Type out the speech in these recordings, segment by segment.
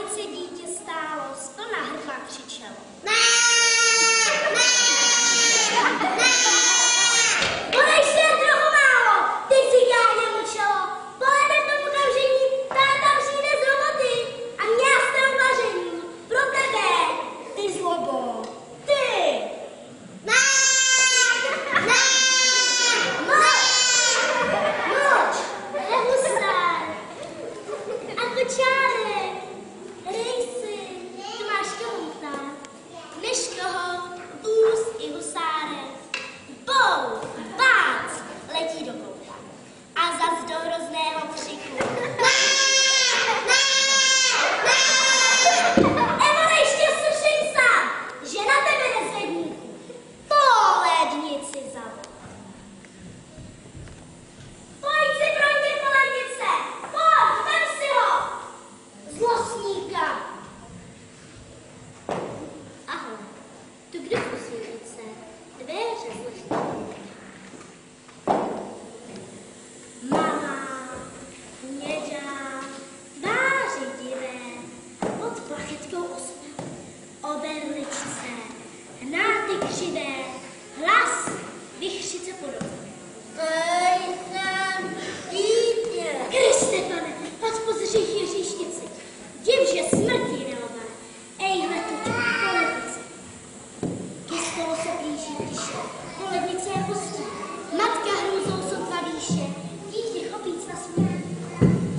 lednici dítě stálo, splna hrdla křičelo. Podej se trochu málo, ty cigárně mlčelo. Poledne v tom okamžení, táta přijde z roboty a městé uvaření. Pro tebe, ty zlobo, ty. Moč, husár a kočárek, rejsy, ty máš komu ptát. Než koho, vůz i husárek. Bou, bác, letí do kouta. A zas do hrozného křiku. Emole, ještě slyším sám, že na tebe nezvedníku. Po lednici zavol. Pojď si pro mě po lednice, pojď, vem si ho. Zlostníka. Ahoj, tu kdo posvědčí se, dveře zložní. Malá, hnědá, tváři divé, pod plachetkou osna, oberličce, hnáty křivé, hlas vichřice podobný. Jsem dítě. Kriste, pane, pad pozřích Ježíšnici, divže smrti neobane, ejhle tu po lednici. Ke stolu se blíží tiše, po lednici je hustí, matka hrůzou sotva výše, dítě chopíc na směr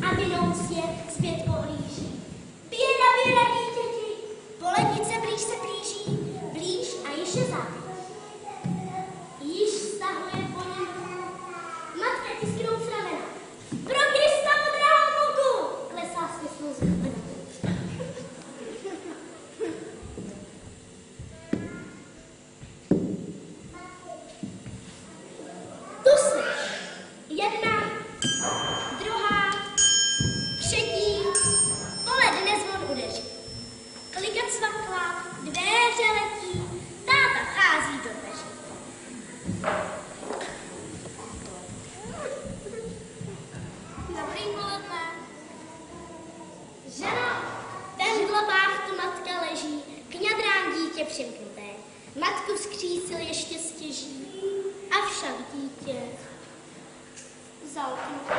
a vinouc je zpět pohlíží. Běda, běda, dítěti, po lednice blíž se blíží, blíž a již je závěr. Již stahuje po něm ruku, matka tisknou z ramena. Pro Krista modrého kluku, klesá smysl z ramena. Tu slyš, jedna, druhá, třetí, poledne zvon udeří. Klikat cvakla, dveře letí, táta vchází do dveří. Dobrý poledne. Ženo, ten globách tu matka leží, kňadrám dítě přimknuté. Matku vzkřísil ještě stěží, avšak dítě za oknem.